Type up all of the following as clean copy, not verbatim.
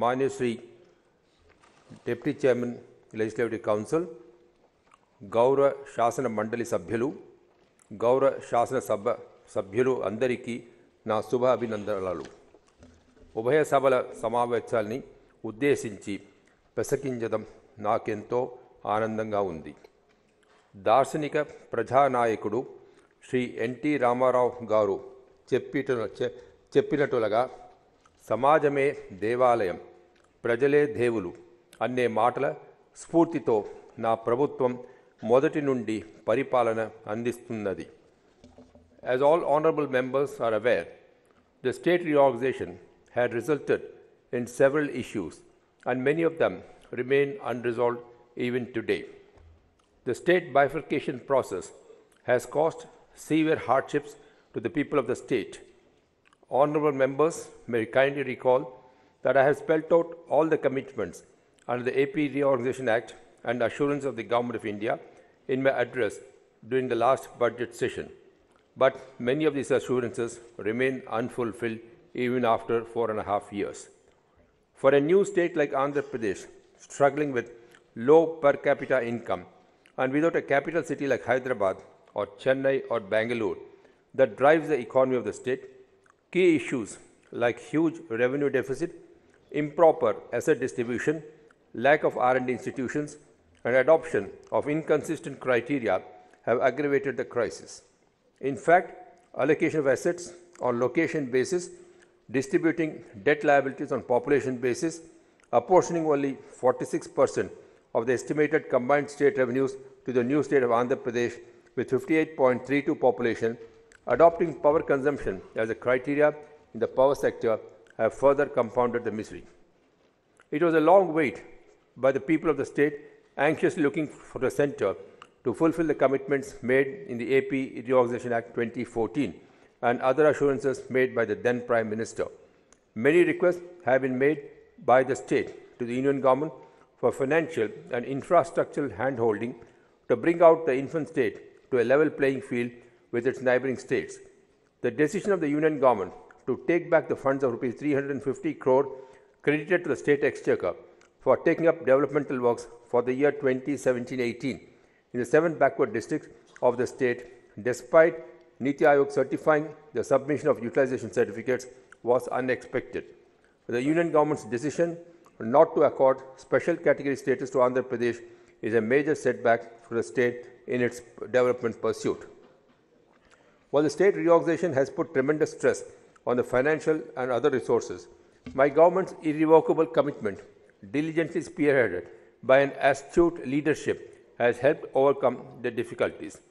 Manya Sri Deputy Chairman Legislative Council, Gaura Shasana Mandali Sabhyulu, Gaura Shasana Sabhyulu Andariki Na Subha Abhinandanalu. ఉభయ సభల సమావేశాల్ని ఉద్దేశించి ప్రసంగించడం నాకెంతో ఆనందంగా ఉంది. దార్శనిక ప్రజానాయకుడు శ్రీ ఎన్టీ రామారావు గారు చెప్పినట్టుగా సమాజమే దేవాలయం, ప్రజలే దేవులు అనే మాటల స్ఫూర్తితో నా ప్రభుత్వం మొదటి నుండి పరిపాలన అందిస్తున్నది. As all honorable members are aware, the state reorganization had resulted in several issues and many of them remain unresolved even today. The state bifurcation process has caused severe hardships to the people of the state. Honorable members may kindly recall that I have spelled out all the commitments under the AP Reorganization Act and assurance of the Government of India in my address during the last budget session. But many of these assurances remain unfulfilled even after 4.5 years. For a new state like Andhra Pradesh, struggling with low per capita income and without a capital city like Hyderabad or Chennai or Bangalore that drives the economy of the state, key issues like huge revenue deficit, improper asset distribution, lack of R&D institutions, and adoption of inconsistent criteria have aggravated the crisis. In fact, allocation of assets on location basis, distributing debt liabilities on population basis, apportioning only 46% of the estimated combined state revenues to the new state of Andhra Pradesh with 58.32 population, adopting power consumption as a criteria in the power sector have further compounded the misery. It was a long wait by the people of the state anxiously looking for the centre to fulfill the commitments made in the AP Reorganization Act 2014 and other assurances made by the then Prime Minister. Many requests have been made by the state to the Union Government for financial and infrastructural handholding to bring out the infant state to a level playing field with its neighbouring states. The decision of the Union Government to take back the funds of Rs 350 crore credited to the state exchequer for taking up developmental works for the year 2017-18 in the 7 backward districts of the state, despite Niti Aayog certifying the submission of utilization certificates, was unexpected. The Union Government's decision not to accord special category status to Andhra Pradesh is a major setback for the state in its development pursuit. While the state reorganization has put tremendous stress on the financial and other resources, my government's irrevocable commitment, diligently spearheaded by an astute leadership, has helped overcome the difficulties.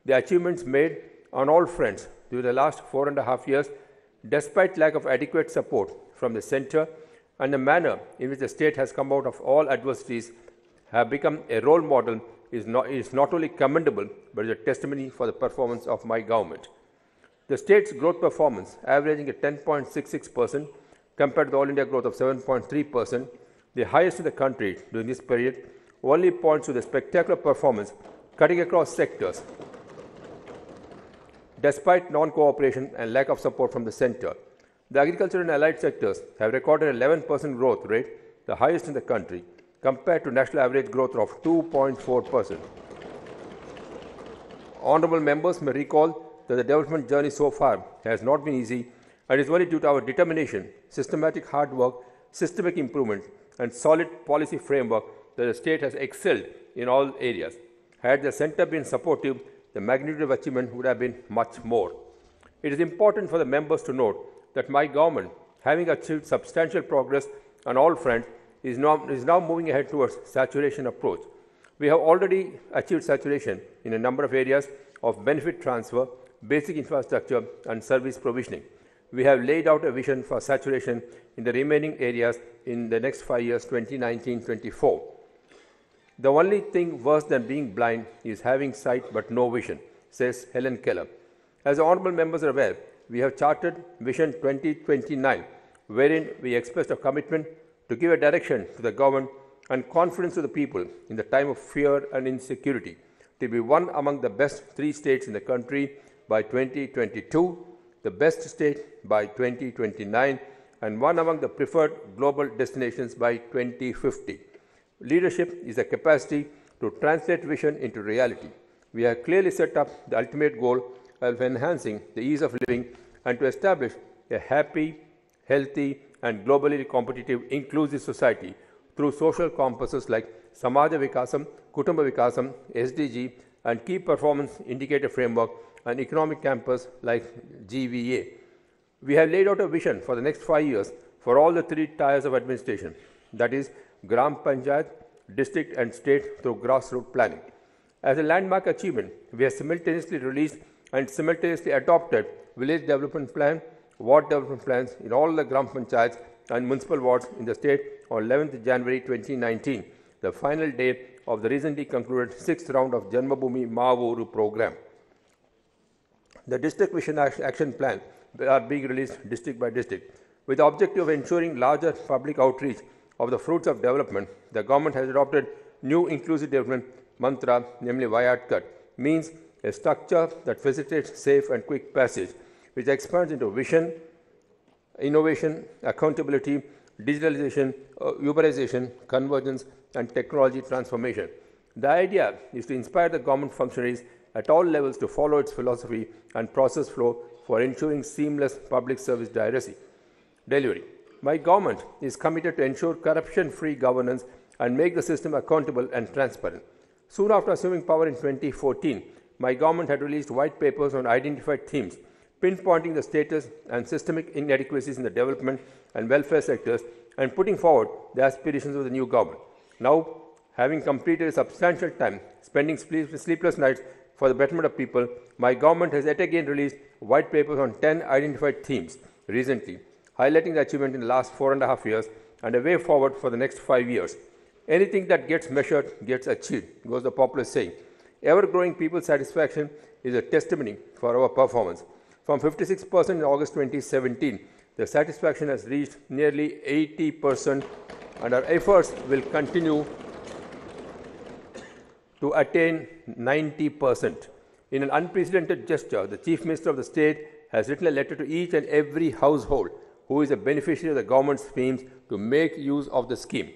The achievements made on all fronts during the last 4.5 years, despite lack of adequate support from the centre and the manner in which the state has come out of all adversities, have become a role model is not only commendable but is a testimony for the performance of my government. The state's growth performance, averaging at 10.66% compared to the All India growth of 7.3%, the highest in the country during this period, only points to the spectacular performance cutting across sectors, despite non-cooperation and lack of support from the centre. The agriculture and allied sectors have recorded an 11% growth rate, the highest in the country, compared to national average growth of 2.4%. Honourable members may recall that the development journey so far has not been easy and is only due to our determination, systematic hard work, systemic improvement, and solid policy framework that the state has excelled in all areas. Had the centre been supportive, the magnitude of achievement would have been much more. It is important for the members to note that my government, having achieved substantial progress on all fronts, is now moving ahead towards saturation approach. We have already achieved saturation in a number of areas of benefit transfer, basic infrastructure, and service provisioning. We have laid out a vision for saturation in the remaining areas in the next 5 years, 2019-24. The only thing worse than being blind is having sight but no vision, says Helen Keller. As honourable members are aware, we have charted Vision 2029, wherein we expressed a commitment to give a direction to the government and confidence to the people in the time of fear and insecurity, to be one among the best 3 states in the country by 2022, the best state by 2029, and one among the preferred global destinations by 2050. Leadership is the capacity to translate vision into reality. We have clearly set up the ultimate goal of enhancing the ease of living and to establish a happy, healthy, and globally competitive, inclusive society through social compasses like Samaja Vikasam, Kutumba Vikasam, SDG, and Key Performance Indicator Framework and Economic Campus like GVA. We have laid out a vision for the next 5 years for all the 3 tiers of administration, that is, Gram Panchayat, district and state through grassroots planning. As a landmark achievement, we have simultaneously released and simultaneously adopted village development plan, ward development plans in all the Gram Panchayats and municipal wards in the state on 11th January 2019, the final day of the recently concluded 6th round of Janmabhoomi Maavuru program. The district vision action plan are being released district by district. With the objective of ensuring larger public outreach of the fruits of development, the government has adopted new inclusive development mantra, namely Vayatkat, means a structure that facilitates safe and quick passage, which expands into vision, innovation, accountability, digitalization, urbanization, convergence, and technology transformation. The idea is to inspire the government functionaries at all levels to follow its philosophy and process flow for ensuring seamless public service delivery. My government is committed to ensure corruption-free governance and make the system accountable and transparent. Soon after assuming power in 2014, my government had released white papers on identified themes, pinpointing the status and systemic inadequacies in the development and welfare sectors and putting forward the aspirations of the new government. Now, having completed a substantial time spending sleepless nights for the betterment of people, my government has yet again released white papers on 10 identified themes recently, highlighting the achievement in the last 4.5 years and a way forward for the next 5 years. Anything that gets measured gets achieved, goes the popular saying. Ever-growing people's satisfaction is a testimony for our performance. From 56% in August 2017, the satisfaction has reached nearly 80%, and our efforts will continue to attain 90%. In an unprecedented gesture, the Chief Minister of the state has written a letter to each and every household who is a beneficiary of the government's schemes to make use of the scheme.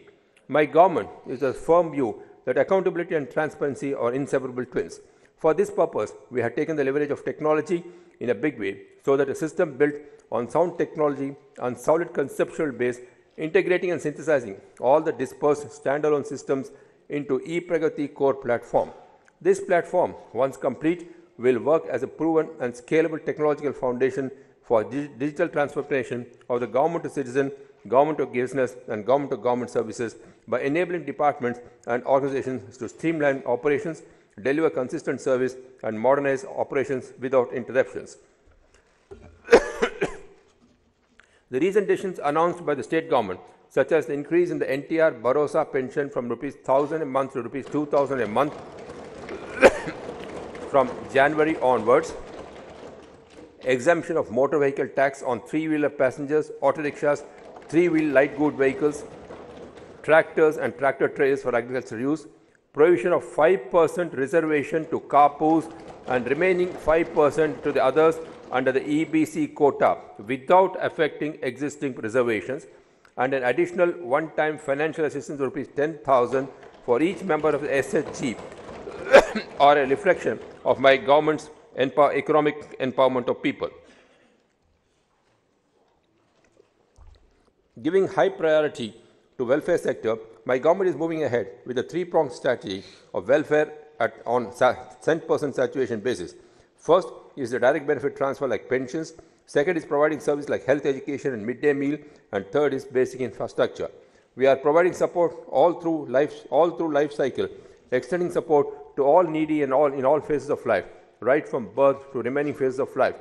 My government is of firm view that accountability and transparency are inseparable twins. For this purpose, we have taken the leverage of technology in a big way so that a system built on sound technology and solid conceptual base, integrating and synthesizing all the dispersed standalone systems into ePragati core platform. This platform, once complete, will work as a proven and scalable technological foundation for digital transformation of the government to citizen, government to business, and government to government services by enabling departments and organizations to streamline operations, deliver consistent service, and modernize operations without interruptions. The recent decisions announced by the state government, such as the increase in the NTR Bharosa pension from ₹1,000 a month to ₹2,000 a month from January onwards, exemption of motor vehicle tax on 3-wheeler passengers, auto rickshaws, 3-wheel light good vehicles, tractors and tractor trailers for agricultural use, provision of 5% reservation to carpoos and remaining 5% to the others under the EBC quota without affecting existing reservations, and an additional one-time financial assistance of ₹10,000 for each member of the SHG are a reflection of my government's economic empowerment of people. Giving high priority to welfare sector, my government is moving ahead with a 3-pronged strategy of welfare on cent% saturation basis. First is the direct benefit transfer like pensions. Second is providing service like health education and midday meal. And third is basic infrastructure. We are providing support all through life cycle, extending support to all needy and in all phases of life, right from birth to remaining phases of life.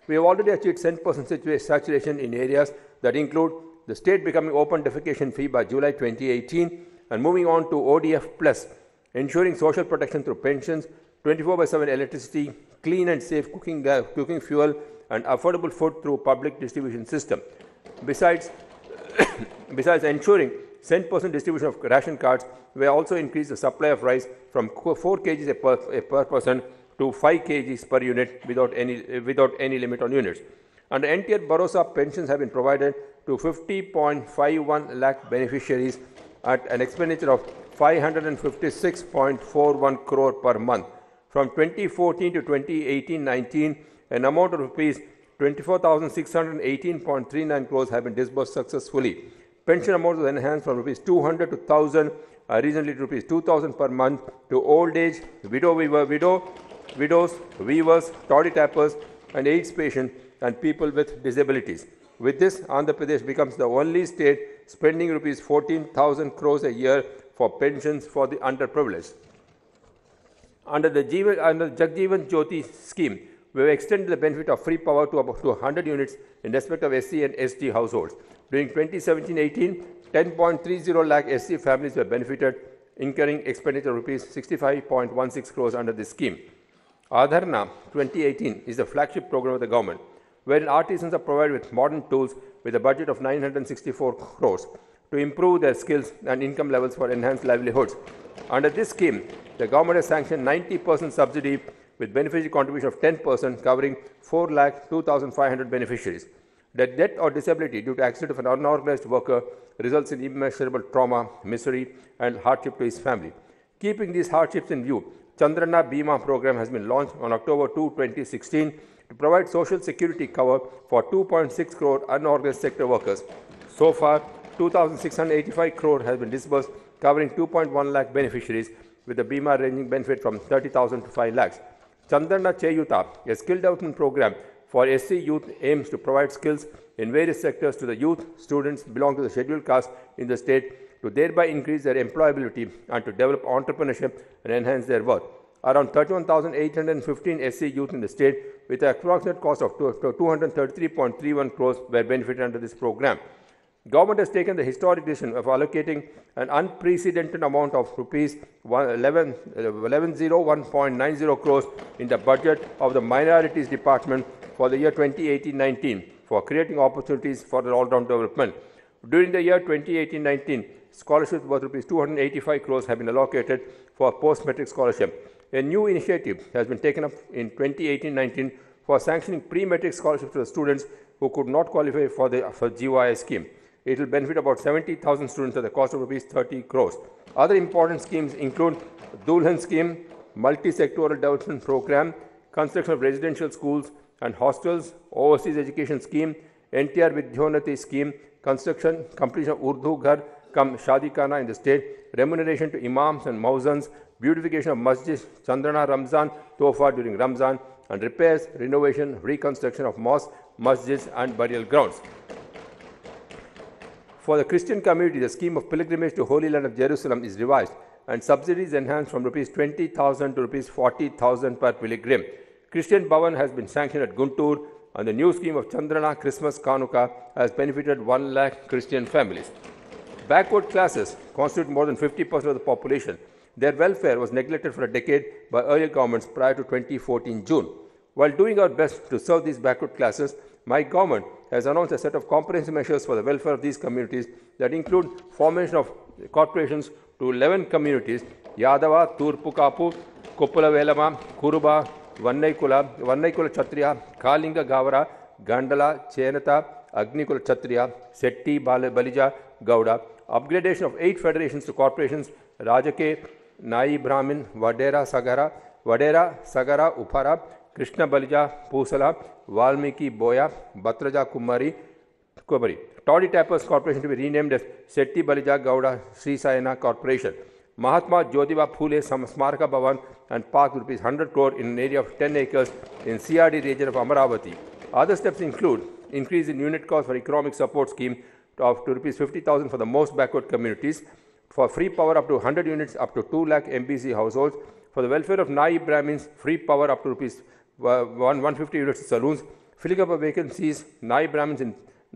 We have already achieved 10% saturation in areas that include the state becoming open defecation free by July 2018 and moving on to ODF plus, ensuring social protection through pensions, 24/7 electricity, clean and safe cooking fuel, and affordable food through public distribution system. Besides ensuring 10% distribution of ration cards, we also increased the supply of rice from 4 kgs per person to 5 kgs per unit without any limit on units. And NTR Bharosa pensions have been provided to 50.51 lakh beneficiaries at an expenditure of 556.41 crore per month. From 2014 to 2018-19, an amount of rupees 24,618.39 crores have been disbursed successfully. Pension amount was enhanced from rupees 200 to 1,000, recently to rupees 2,000 per month to old age, widows, weavers, toddy tappers, and AIDS patients and people with disabilities. With this, Andhra Pradesh becomes the only state spending rupees 14,000 crores a year for pensions for the underprivileged. Under the Jagjeevan Jyoti scheme, we have extended the benefit of free power to about 100 units in respect of SC and ST households. During 2017-18, 10.30 lakh SC families were benefited, incurring expenditure of rupees 65.16 crores under this scheme. Adharna 2018 is the flagship program of the government, wherein artisans are provided with modern tools with a budget of 964 crores to improve their skills and income levels for enhanced livelihoods. Under this scheme, the government has sanctioned 90% subsidy with beneficiary contribution of 10%, covering 4,02,500 beneficiaries. The death or disability due to accident of an unorganized worker results in immeasurable trauma, misery, and hardship to his family. Keeping these hardships in view, Chandrana Bima program has been launched on October 2, 2016 to provide social security cover for 2.6 crore unorganized sector workers. So far, 2,685 crore has been disbursed, covering 2.1 lakh beneficiaries, with the Bima ranging benefit from 30,000 to 5 lakhs. Chandrana Cheyuta, a skill development program for SC youth, aims to provide skills in various sectors to the youth students belong to the scheduled caste in the state to thereby increase their employability and to develop entrepreneurship and enhance their worth. Around 31,815 SC youth in the state with an approximate cost of 233.31 crores were benefited under this program. Government has taken the historic decision of allocating an unprecedented amount of rupees 1101.90 crores in the budget of the Minorities Department for the year 2018-19 for creating opportunities for all-round development. During the year 2018-19, scholarships worth rupees 285 crores have been allocated for post-matric scholarship. A new initiative has been taken up in 2018-19 for sanctioning pre-matric scholarships to the students who could not qualify for the GYI scheme. It will benefit about 70,000 students at the cost of rupees 30 crores. Other important schemes include Dulhan scheme, multi-sectoral development program, construction of residential schools and hostels, overseas education scheme, NTR Vidyonati scheme, completion of Urdu Ghar cum Shadi Khana in the state, remuneration to imams and muezzins, beautification of masjids, Chandrana Ramzan Tofa during Ramzan, and repairs, renovation, reconstruction of mosques, masjids and burial grounds. For the Christian community, the scheme of pilgrimage to Holy Land of Jerusalem is revised and subsidies enhanced from rupees 20,000 to rupees 40,000 per pilgrim. Christian Bhavan has been sanctioned at Guntur, and the new scheme of Chandrana Christmas Kanuka has benefited 1 lakh Christian families. Backward classes constitute more than 50% of the population. Their welfare was neglected for a decade by earlier governments prior to 2014 June. While doing our best to serve these backward classes, my government has announced a set of comprehensive measures for the welfare of these communities that include formation of corporations to 11 communities: Yadava, Turpu Kapu, Koppula Velama, Kuruba, Vannaikula Kshatriya, Kalinga Gavara, Gandala, Chenata, Agnikula Kshatriya, Setti, Balija, Gauda. Upgradation of 8 federations to corporations: Rajake, Nai Brahmin, Vadera, Sagara, Upara, Krishna Balija, Pusala, Valmiki Boya, Batraja Kumari. Toddy Tappers Corporation to be renamed as Setti Balija Gauda Sri Sayana Corporation. Mahatma Jyotiba Phule Smaraka Bhavan and Park rupees 100 crore in an area of 10 acres in CRD region of Amaravati. Other steps include increase in unit cost for economic support scheme to rupees 50,000 for the most backward communities, for free power up to 100 units up to 2 lakh MBC households, for the welfare of Nai Brahmins, free power up to rupees 150 units saloons, filling up of vacancies, Nai Brahmins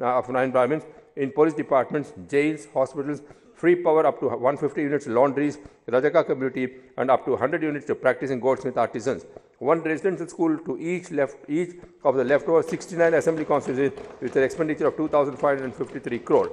of 9 Brahmins in police departments, jails, hospitals, free power up to 150 units laundries, Rajaka community, and up to 100 units to practicing goldsmith artisans. 1 residential school to each of the leftover 69 assembly constituencies with an expenditure of 2,553 crore.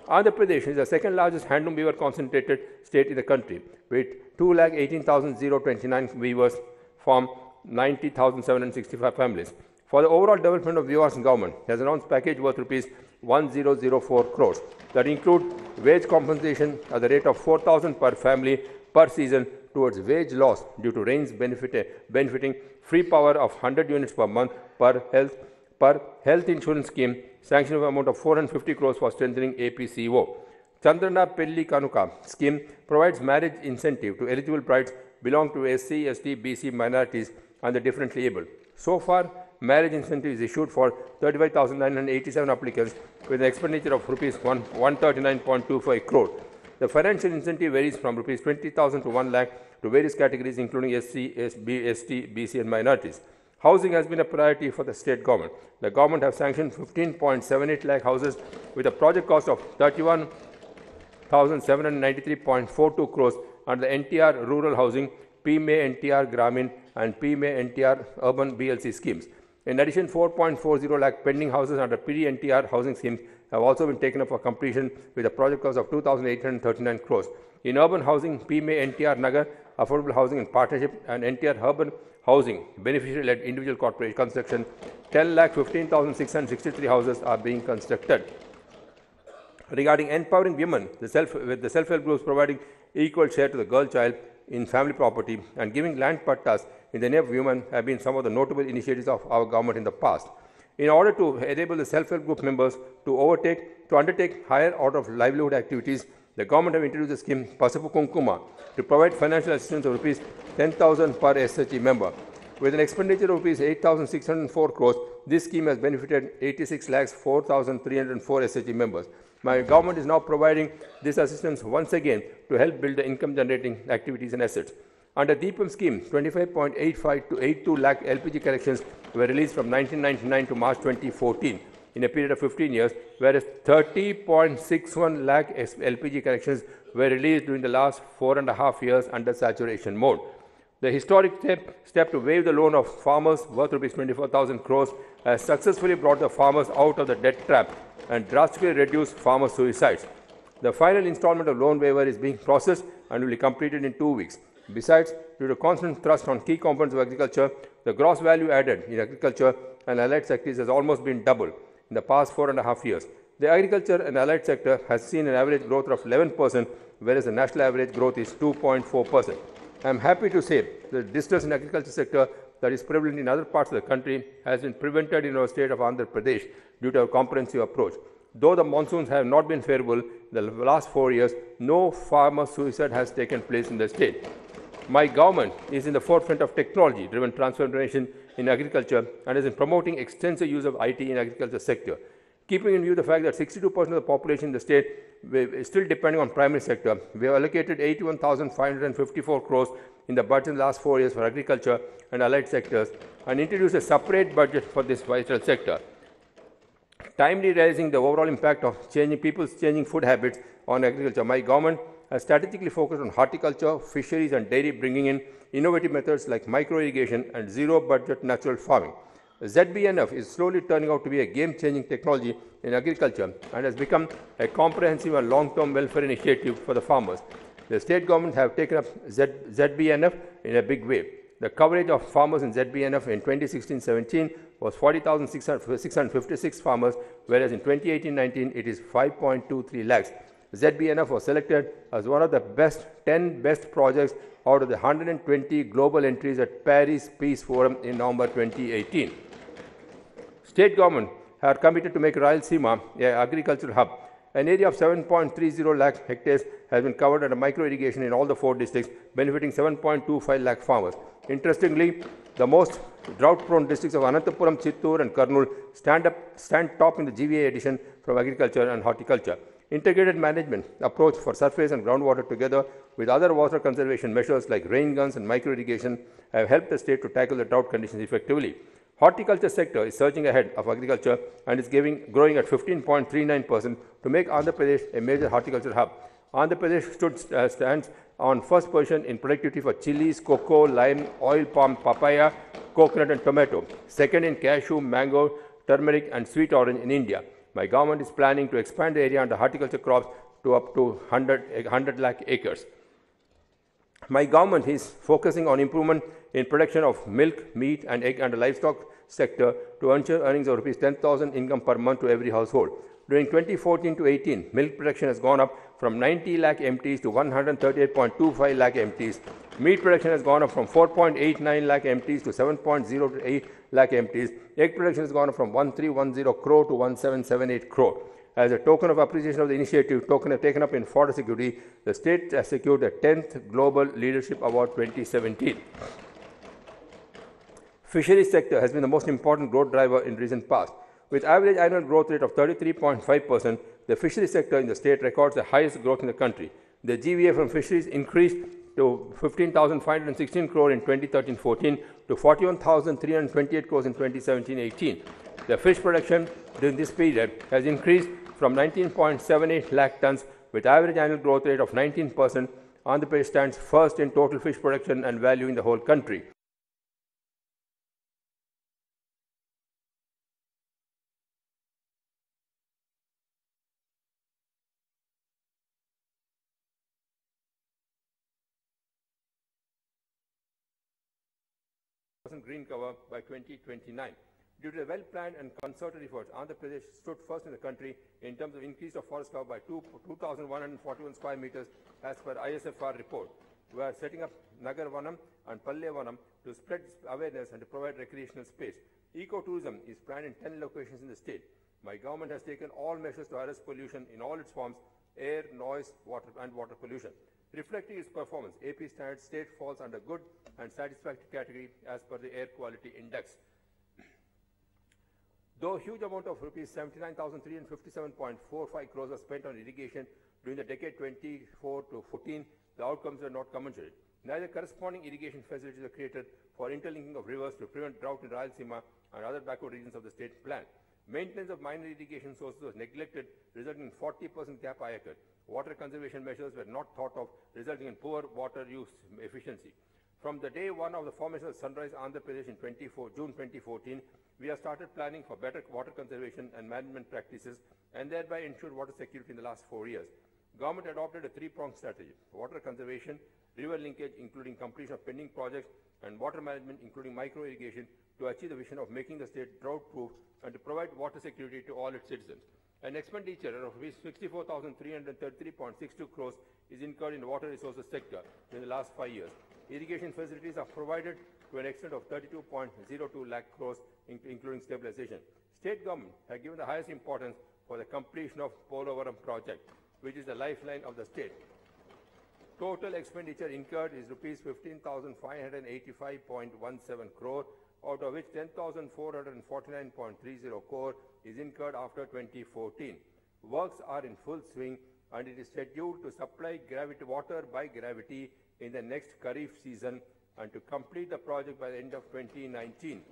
Andhra Pradesh is the second largest handloom weaver concentrated state in the country, with 2,18,029 weavers from 90,765 families. For the overall development of weavers, government has announced package worth rupees 1004 crores that include wage compensation at the rate of 4,000 per family per season towards wage loss due to rains benefiting free power of 100 units per month per health insurance scheme, sanction of amount of 450 crores for strengthening APCO. Chandrana Pelli Kanuka scheme provides marriage incentive to eligible brides belong to SC, ST, BC minorities and the differently able. So far, marriage incentive is issued for 35,987 applicants with an expenditure of rupees 139.25 crore. The financial incentive varies from rupees 20,000 to 1 lakh to various categories including SC, SB, ST, BC and minorities. Housing has been a priority for the state government. The government has sanctioned 15.78 lakh houses with a project cost of 31,793.42 crores under the NTR Rural Housing, PMA NTR Gramin and PMA NTR Urban BLC schemes. In addition, 4.40 lakh pending houses under PD NTR housing schemes have also been taken up for completion with a project cost of 2,839 crores. In urban housing, PMA NTR Nagar Affordable Housing in Partnership and NTR Urban Housing Beneficiary-led Individual Corporate Construction, 10,15,663 houses are being constructed. Regarding empowering women, with the self-help groups providing equal share to the girl child in family property and giving land pattas in the name of women have been some of the notable initiatives of our government in the past. In order to enable the self-help group members to undertake higher order of livelihood activities, the government have introduced the scheme Pasupu Kunkuma to provide financial assistance of rupees 10,000 per SHG member. With an expenditure of rupees 8,604 crores, this scheme has benefited 86,04,304 SHG members. My government is now providing this assistance once again to help build the income-generating activities and assets. Under Deepam scheme, 25.85 to 82 lakh LPG connections were released from 1999 to March 2014 in a period of 15 years, whereas 30.61 lakh LPG connections were released during the last 4.5 years under saturation mode. The historic step to waive the loan of farmers worth rupees 24,000 crores has successfully brought the farmers out of the debt trap and drastically reduced farmer suicides. The final installment of loan waiver is being processed and will be completed in 2 weeks. Besides, due to constant thrust on key components of agriculture, the gross value added in agriculture and allied sectors has almost been doubled in the past 4.5 years. The agriculture and allied sector has seen an average growth of 11%, whereas the national average growth is 2.4%. I am happy to say the distress in agriculture sector that is prevalent in other parts of the country has been prevented in our state of Andhra Pradesh due to our comprehensive approach. Though the monsoons have not been favorable in the last 4 years, no farmer suicide has taken place in the state. My government is in the forefront of technology-driven transformation in agriculture and is in promoting extensive use of IT in agriculture sector. Keeping in view the fact that 62% of the population in the state is still depending on primary sector, we have allocated 81,554 crores in the budget in the last 4 years for agriculture and allied sectors and introduced a separate budget for this vital sector. Timely realizing the overall impact of people's changing food habits on agriculture, my government has strategically focused on horticulture, fisheries and dairy, bringing in innovative methods like micro-irrigation and zero-budget natural farming. ZBNF is slowly turning out to be a game-changing technology in agriculture and has become a comprehensive and long-term welfare initiative for the farmers. The state government have taken up ZBNF in a big way. The coverage of farmers in ZBNF in 2016-17 was 40,656 farmers, whereas in 2018-19 it is 5.23 lakhs. ZBNF was selected as one of the 10 best projects out of the 120 global entries at Paris Peace Forum in November 2018. State government are committed to make Rayalaseema an agricultural hub. An area of 7.30 lakh hectares has been covered under micro-irrigation in all the 4 districts, benefiting 7.25 lakh farmers. Interestingly, the most drought-prone districts of Anantapuram, Chittoor and Kurnool stand top in the GVA edition from agriculture and horticulture. Integrated management approach for surface and groundwater together with other water conservation measures like rain guns and micro-irrigation have helped the state to tackle the drought conditions effectively. Horticulture sector is surging ahead of agriculture and is growing at 15.39% to make Andhra Pradesh a major horticulture hub. Andhra Pradesh stands on first position in productivity for chilies, cocoa, lime, oil palm, papaya, coconut and tomato. Second in cashew, mango, turmeric and sweet orange in India. My government is planning to expand the area under horticulture crops to up to 100 lakh acres. My government is focusing on improvement in production of milk, meat and egg and livestock sector to ensure earnings of rupees 10,000 income per month to every household. During 2014 to 18, milk production has gone up from 90 lakh MTs to 138.25 lakh MTs. Meat production has gone up from 4.89 lakh MTs to 7.08 lakh MTs. Egg production has gone up from 1310 crore to 1778 crore. As a token of appreciation of the initiative taken up in fodder security, the state has secured the 10th Global Leadership Award 2017. Fisheries sector has been the most important growth driver in recent past. With average annual growth rate of 33.5%, the fisheries sector in the state records the highest growth in the country. The GVA from fisheries increased to 15,516 crore in 2013-14 to 41,328 crores in 2017-18. The fish production during this period has increased from 19.78 lakh tons with average annual growth rate of 19%. Andhra Pradesh stands first in total fish production and value in the whole country. Green cover by 2029. Due to the well-planned and concerted efforts, Andhra Pradesh stood first in the country in terms of increase of forest cover by 2,141 square meters as per ISFR report. We are setting up Nagar Vanam and Palle Vanam to spread awareness and to provide recreational space. Ecotourism is planned in 10 locations in the state. My government has taken all measures to arrest pollution in all its forms: air, noise, water and water pollution. Reflecting its performance, AP standard state falls under good and satisfactory category as per the Air Quality Index. Though a huge amount of rupees 79,357.45 crores was spent on irrigation during the decade 24 to 14, the outcomes were not commensurate. Neither corresponding irrigation facilities were created for interlinking of rivers to prevent drought in Rayalaseema and other backward regions of the state plan. Maintenance of minor irrigation sources was neglected, resulting in 40% gap occurred. Water conservation measures were not thought of, resulting in poor water use efficiency. From the day one of the formation of Sunrise Andhra Pradesh in June 2014, we have started planning for better water conservation and management practices and thereby ensured water security in the last 4 years. Government adopted a three-pronged strategy: water conservation, river linkage including completion of pending projects, and water management including micro-irrigation to achieve the vision of making the state drought-proof and to provide water security to all its citizens. An expenditure of 64,333.62 crores is incurred in the water resources sector in the last 5 years. Irrigation facilities are provided to an extent of 32.02 lakh crores, including stabilization. State government has given the highest importance for the completion of Polavaram project, which is the lifeline of the state. Total expenditure incurred is rupees 15,585.17 crore, out of which 10,449.30 crore is incurred after 2014. Works are in full swing and it is scheduled to supply water by gravity in the next Kharif season and to complete the project by the end of 2019.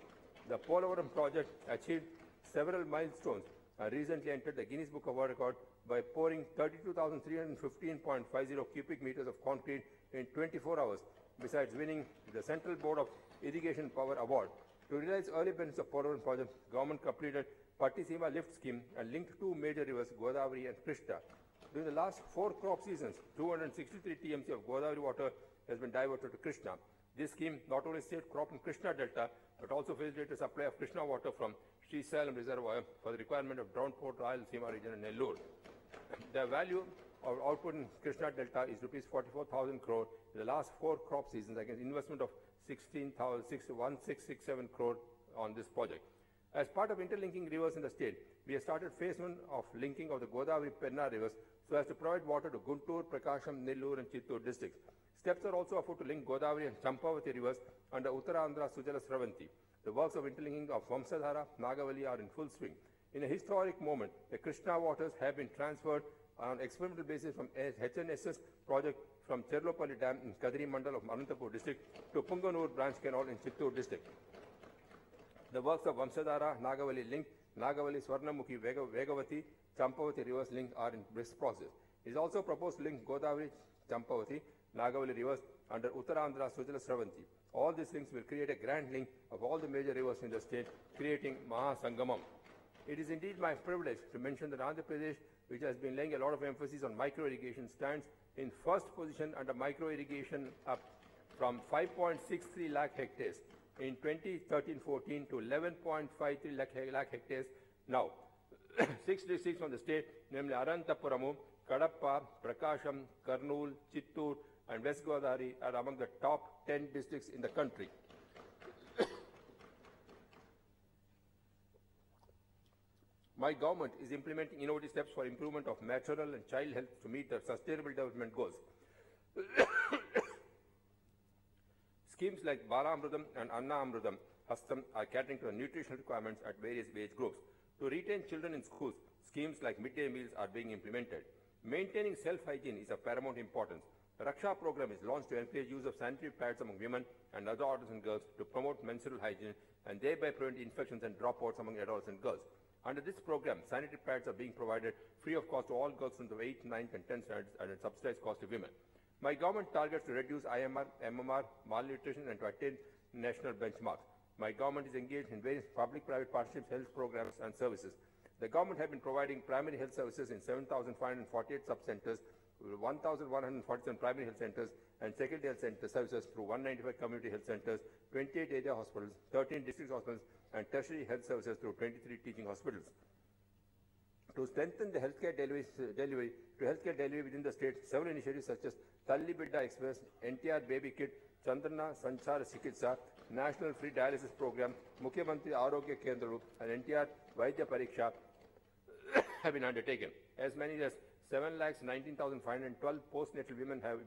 The Polavaram project achieved several milestones and recently entered the Guinness Book of World Record by pouring 32,315.50 cubic meters of concrete in 24 hours, besides winning the Central Board of Irrigation Power Award. To realize early benefits of Polavaram project, government completed Pattisima lift scheme and linked two major rivers, Godavari and Krishna. During the last 4 crop seasons, 263 TMC of Godavari water has been diverted to Krishna. This scheme not only saved crop in Krishna Delta, but also facilitated supply of Krishna water from Sri Salem Reservoir for the requirement of drought-prone Rayalaseema region and Nellore. The value of output in Krishna Delta is rupees 44,000 crore in the last 4 crop seasons against investment of 16,667 crore on this project. As part of interlinking rivers in the state, we have started phase 1 of linking of the Godavari Penna rivers so as to provide water to Guntur, Prakasham, Nellore and Chittur districts. Steps are also afoot to link Godavari and Champavati rivers under Uttarandhra Sujala Sravanti. The works of interlinking of Vamsadhara, Nagavali are in full swing. In a historic moment, the Krishna waters have been transferred on experimental basis from HNSS project from Cherlopalli Dam in Kadri Mandal of Anantapur district to Punganur branch canal in Chittur district. The works of Vamsadhara, Nagavali link, Nagavali, Swarnamukhi, Vegavati, Champavati rivers link are in brisk process. It is also proposed to link Godavari, Champavati, Nagavali rivers under Uttarandhra Sujala Sravanti. All these links will create a grand link of all the major rivers in the state, creating Mahasangamam. It is indeed my privilege to mention that Andhra Pradesh, which has been laying a lot of emphasis on micro-irrigation, stands in first position under micro-irrigation, up from 5.63 lakh hectares in 2013-14 to 11.53 lakh hectares now. 6 districts from the state, namely Arantapuramu, Kadapa, Prakasham, Kurnool, Chittoor, and West Godavari, are among the top 10 districts in the country. My government is implementing innovative steps for improvement of maternal and child health to meet the sustainable development goals. Schemes like Bala Amrudam and Anna Amrudam Hastam are catering to the nutritional requirements at various age groups. To retain children in schools, schemes like midday meals are being implemented. Maintaining self-hygiene is of paramount importance. The Raksha program is launched to encourage use of sanitary pads among women and other adolescent girls to promote menstrual hygiene and thereby prevent infections and dropouts among adolescent girls. Under this program, sanitary pads are being provided free of cost to all girls from the 8th, 9th and 10th standards and at subsidized cost to women. My government targets to reduce IMR, MMR, malnutrition and to attain national benchmarks. My government is engaged in various public-private partnerships, health programs and services. The government has been providing primary health services in 7,548 sub-centers, 1,147 primary health centers and secondary health center services through 195 community health centers, 28 area hospitals, 13 district hospitals and tertiary health services through 23 teaching hospitals. To strengthen the healthcare delivery within the state, several initiatives such as Talli Bidda Express, NTR Baby Kit, Chandrana Sanchara Chikitsa, National Free Dialysis Program, Mukhyamantri Arogya Kendralu and NTR Vaidya Pariksha have been undertaken. As many as 7,19,512 postnatal women have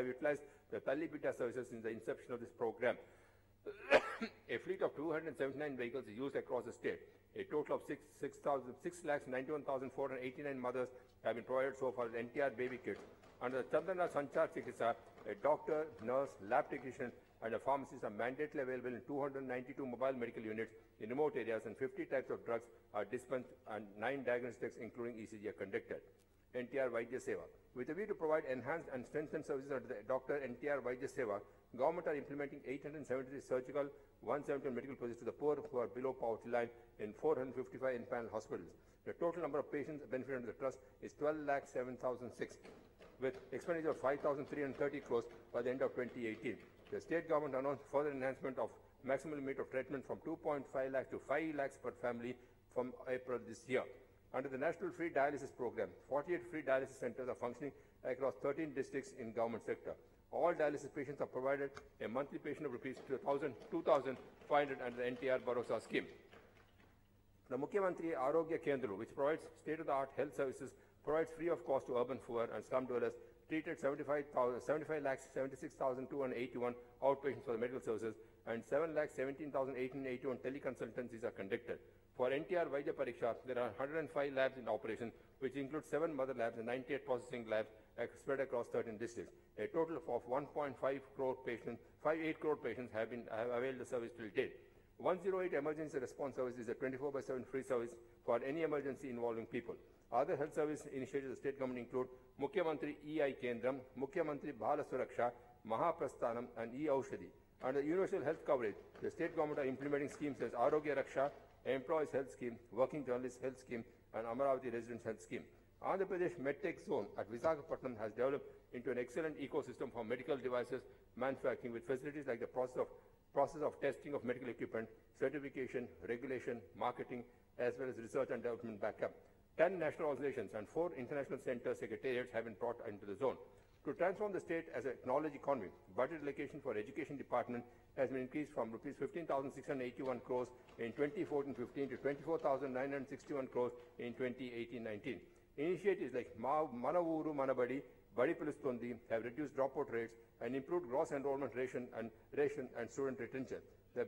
utilized the Talli Bidda services since the inception of this program. A fleet of 279 vehicles is used across the state. A total of 6,91,489 mothers have been provided so far with NTR baby kits. Under the Chandana Sanchar Chikitsa, a doctor, nurse, lab technician and a pharmacist are mandatorily available in 292 mobile medical units in remote areas and 50 types of drugs are dispensed and 9 diagnostics including ECG are conducted. NTR Vaidya Seva. With a view to provide enhanced and strengthened services under the Dr. NTR Vaidya Seva, government are implementing 873 surgical, 170 medical procedures to the poor who are below poverty line in 455 in-panel hospitals. The total number of patients benefited under the trust is 12,07,006, with expenditure of 5,330 crores by the end of 2018. The state government announced further enhancement of maximum limit of treatment from 2.5 lakhs to 5 lakhs per family from April this year. Under the National Free Dialysis Program, 48 free dialysis centers are functioning across 13 districts in government sector. All dialysis patients are provided a monthly patient of rupees 2,500 under the NTR Bharosa scheme. The Mukhyamantri Arogya Kendralu, which provides state-of-the-art health services, provides free of cost to urban poor and slum dwellers, treated 75,76,281 outpatients for the medical services and 7,17,881 teleconsultancies are conducted. For NTR Vaidya Pariksha, there are 105 labs in operation, which include 7 mother labs and 98 processing labs spread across 13 districts. A total of 1.5 crore patients, 58 crore patients have availed the service till date. 108 Emergency Response Service is a 24/7 free service for any emergency involving people. Other health service initiatives of the state government include Mukhyamantri EI Kendram, Mukhyamantri Bala Suraksha, Mahaprasthanam and E-Aushadhi. Under universal health coverage, the state government are implementing schemes as Arogya Raksha, Employees Health Scheme, Working Journalists Health Scheme and Amaravati Residents Health Scheme. Andhra Pradesh MedTech Zone at Visakhapatnam has developed into an excellent ecosystem for medical devices manufacturing with facilities like the process of testing of medical equipment, certification, regulation, marketing, as well as research and development backup. 10 national organizations and 4 international center secretariats have been brought into the zone. To transform the state as a technology economy, budget allocation for education department has been increased from rupees 15,681 crores in 2014-15 to 24,961 crores in 2018-19. Initiatives like Manavuru Manabadi, Badi Pilustundi have reduced dropout rates and improved gross enrollment ration and student retention. The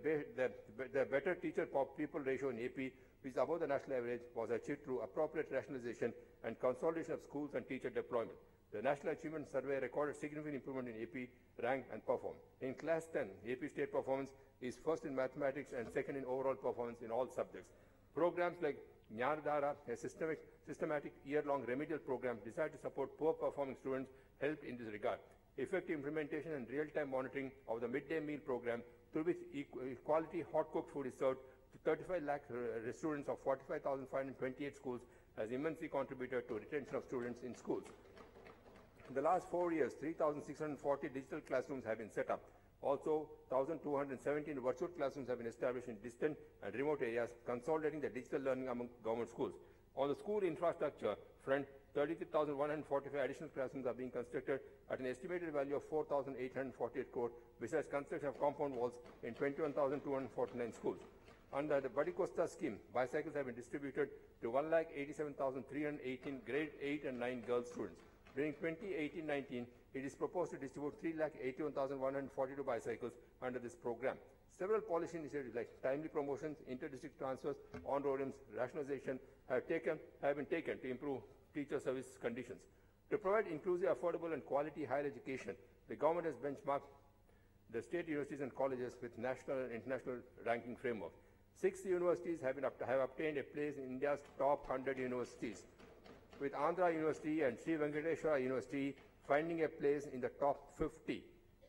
better teacher pupil ratio in AP, which is above the national average, was achieved through appropriate rationalization and consolidation of schools and teacher deployment. The National Achievement Survey recorded significant improvement in AP rank and perform. In Class 10, AP state performance is first in mathematics and second in overall performance in all subjects. Programs like Jnanadhara, a systematic year-long remedial program designed to support poor-performing students, helped in this regard. Effective implementation and real-time monitoring of the midday meal program, through which quality hot-cooked food is served to 35 lakh students of 45,528 schools, has immensely contributed to retention of students in schools. In the last 4 years, 3,640 digital classrooms have been set up. Also, 1,217 virtual classrooms have been established in distant and remote areas, consolidating the digital learning among government schools. On the school infrastructure front, 33,145 additional classrooms are being constructed at an estimated value of 4,848 crore, besides construction of compound walls in 21,249 schools. Under the Badi Costa scheme, bicycles have been distributed to 1,87,318 grade 8 and 9 girls students. During 2018-19, it is proposed to distribute 3,81,142 bicycles under this program. Several policy initiatives like timely promotions, inter-district transfers, on-road rationalization have been taken to improve teacher service conditions. To provide inclusive, affordable and quality higher education, the government has benchmarked the state universities and colleges with national and international ranking framework. 6 universities have obtained a place in India's top 100 universities, with Andhra University and Sri Venkateswara University finding a place in the top 50.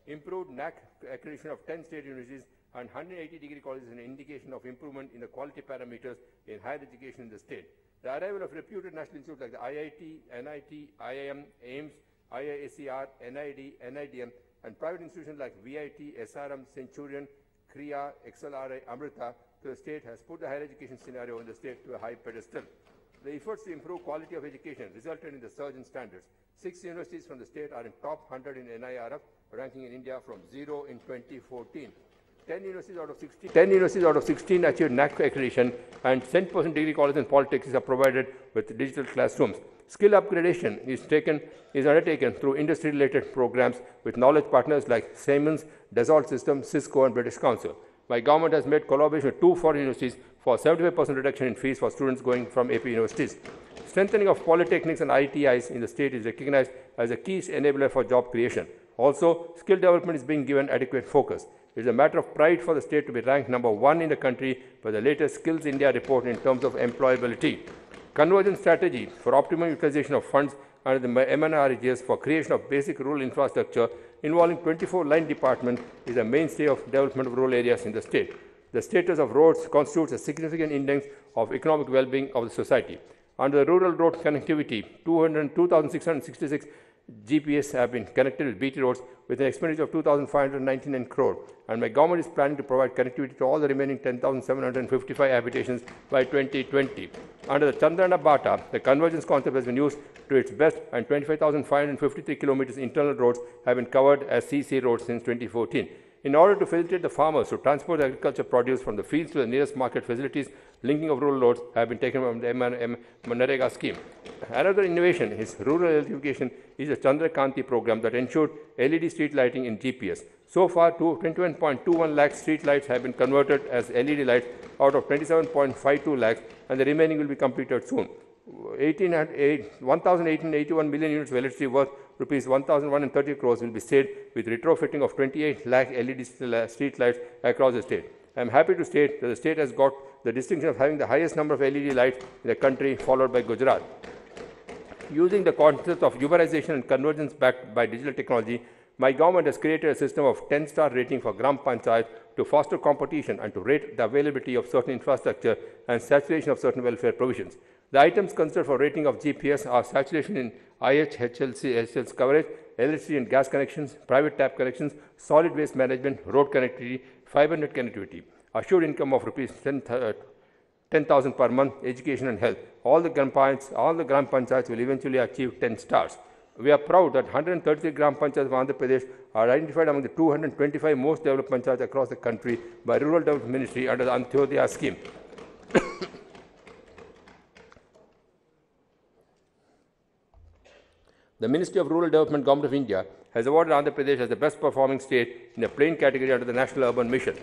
Improved NAC accreditation of 10 state universities and 180 degree colleges is an indication of improvement in the quality parameters in higher education in the state. The arrival of reputed national institutes like the IIT, NIT, IIM, AIMS, IISER, NID, NIDM, and private institutions like VIT, SRM, Centurion, Kriya, XLRI, Amrita to the state has put the higher education scenario in the state to a high pedestal. The efforts to improve quality of education resulted in the surge in standards. 6 universities from the state are in top 100 in NIRF, ranking in India from 0 in 2014. 10 universities out of 16 achieved NAC accreditation, and 10% degree colleges and polytechnics are provided with digital classrooms. Skill upgradation is undertaken through industry-related programs with knowledge partners like Siemens, Dassault Systems, Cisco, and British Council. My government has made collaboration with 2 foreign universities for 75% reduction in fees for students going from AP universities. Strengthening of polytechnics and ITIs in the state is recognized as a key enabler for job creation. Also, skill development is being given adequate focus. It is a matter of pride for the state to be ranked number 1 in the country by the latest Skills India report in terms of employability. Convergence strategy for optimum utilization of funds under the MNREGS for creation of basic rural infrastructure involving 24 line departments is a mainstay of development of rural areas in the state. The status of roads constitutes a significant index of economic well-being of the society. Under the rural road connectivity, 2,666 GPS have been connected with BT roads with an expenditure of 2,599 crore, and my government is planning to provide connectivity to all the remaining 10,755 habitations by 2020. Under the Chandrana Bata, the convergence concept has been used to its best, and 25,553 kilometers internal roads have been covered as CC roads since 2014. In order to facilitate the farmers to transport the agriculture produce from the fields to the nearest market facilities, linking of rural roads have been taken from the MNREGA scheme. Another innovation is rural electrification is a Chandrakanti program that ensured LED street lighting in GPS. So far, 21.21 lakh street lights have been converted as LED lights out of 27.52 lakhs, and the remaining will be completed soon. 1,881 million units of electricity worth rupees 1,130 crores will be saved with retrofitting of 28 lakh LED street lights across the state. I am happy to state that the state has got the distinction of having the highest number of LED lights in the country, followed by Gujarat. Using the concept of uberization and convergence backed by digital technology, my government has created a system of 10-star rating for Gram Panchayat to foster competition and to rate the availability of certain infrastructure and saturation of certain welfare provisions. The items considered for rating of GPS are saturation in IHLC's coverage, electricity and gas connections, private tap connections, solid waste management, road connectivity, fiber net connectivity, assured income of rupees 10,000 per month, education and health. All the Gram Panchayats will eventually achieve 10 stars. We are proud that 133 Gram Panchayats of Andhra Pradesh are identified among the 225 most developed Panchayats across the country by Rural Development Ministry under the Antyodaya scheme. The Ministry of Rural Development, Government of India, has awarded Andhra Pradesh as the best performing state in the plain category under the National Urban Mission.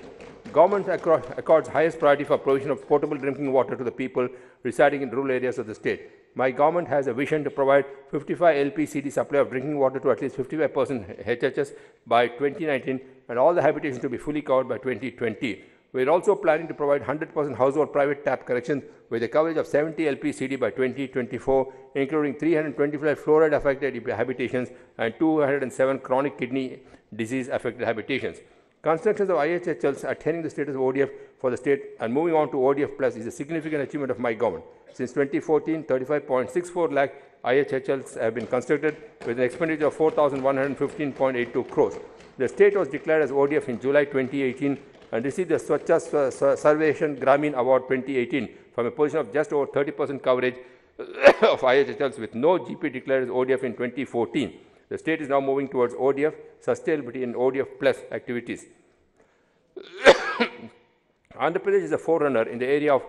Government accords highest priority for provision of potable drinking water to the people residing in rural areas of the state. My government has a vision to provide 55 LPCD supply of drinking water to at least 55% HHS by 2019 and all the habitations to be fully covered by 2020. We are also planning to provide 100% household private tap connections with a coverage of 70 LPCD by 2024, including 325 fluoride-affected habitations and 207 chronic kidney disease-affected habitations. Constructions of IHHLs attaining the status of ODF for the state and moving on to ODF Plus is a significant achievement of my government. Since 2014, 35.64 lakh IHHLs have been constructed with an expenditure of 4,115.82 crores. The state was declared as ODF in July 2018 and received the Swachha Sarveshan Gramin Award 2018 from a position of just over 30% coverage of IHHLs with no GP declared as ODF in 2014. The state is now moving towards ODF, sustainability and ODF plus activities. Andhra Pradesh is a forerunner in the area of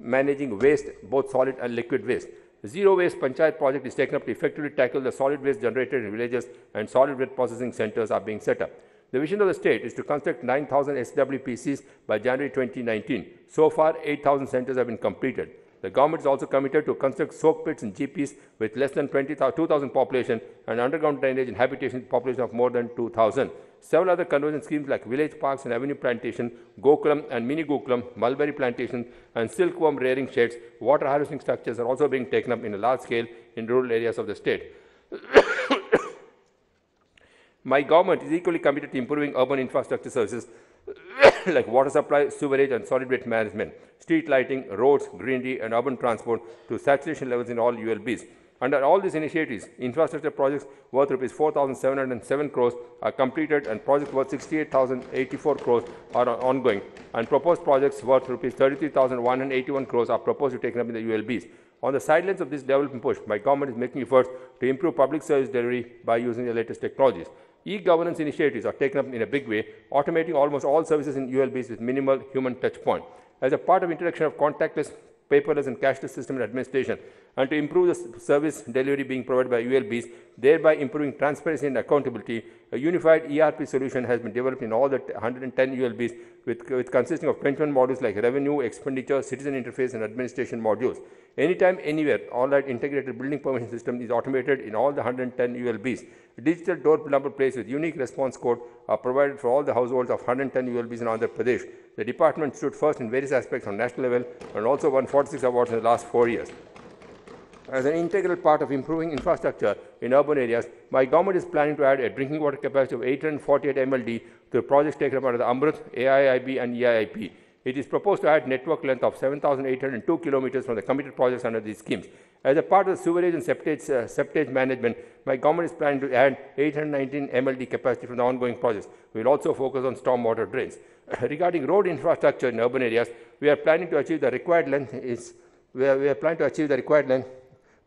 managing waste, both solid and liquid waste. The Zero Waste Panchayat project is taken up to effectively tackle the solid waste generated in villages, and solid waste processing centers are being set up. The vision of the state is to construct 9,000 SWPCs by January 2019. So far, 8,000 centers have been completed. The government is also committed to construct soak pits and GPs with less than 2,000 population and underground drainage and habitation population of more than 2,000. Several other conversion schemes like village parks and avenue plantation, Gokulam and mini Gokulam, mulberry plantation and silkworm rearing sheds, water harvesting structures are also being taken up in a large scale in rural areas of the state. My government is equally committed to improving urban infrastructure services like water supply, sewerage and solid waste management, street lighting, roads, greenery and urban transport to saturation levels in all ULBs. Under all these initiatives, infrastructure projects worth Rs 4,707 crores are completed and projects worth 68,084 crores are ongoing, and proposed projects worth Rs 33,181 crores are proposed to be taken up in the ULBs. On the sidelines of this development push, my government is making efforts to improve public service delivery by using the latest technologies. E-governance initiatives are taken up in a big way, automating almost all services in ULBs with minimal human touch point. As a part of introduction of contactless, paperless and cashless system in administration, and to improve the service delivery being provided by ULBs, thereby improving transparency and accountability, a unified ERP solution has been developed in all the 110 ULBs with consisting of 21 modules like revenue, expenditure, citizen interface and administration modules. Anytime, anywhere, all-right integrated building permission system is automated in all the 110 ULBs. A digital door number plates with unique response code are provided for all the households of 110 ULBs in Andhra Pradesh. The department stood first in various aspects on national level and also won 46 awards in the last 4 years. As an integral part of improving infrastructure in urban areas, my government is planning to add a drinking water capacity of 848 MLD to projects taken up under the Amrit, AIIB and EIIP. It is proposed to add network length of 7,802 kilometers from the committed projects under these schemes. As a part of the sewerage and septage management, my government is planning to add 819 MLD capacity from the ongoing projects. We will also focus on stormwater drains. Regarding road infrastructure in urban areas, we are planning to achieve the required length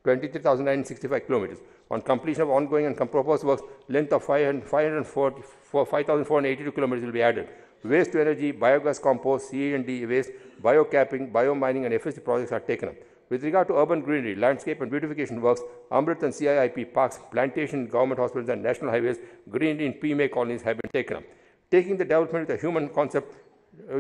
23,965 kilometers. On completion of ongoing and proposed works, length of 5,482 kilometers will be added. Waste to energy, biogas compost, C&D waste, biocapping, biomining and FSC projects are taken up. With regard to urban greenery, landscape and beautification works, Amrit and CIIP parks, plantation, government hospitals and national highways, greenery in PMA colonies have been taken up. Taking the development with a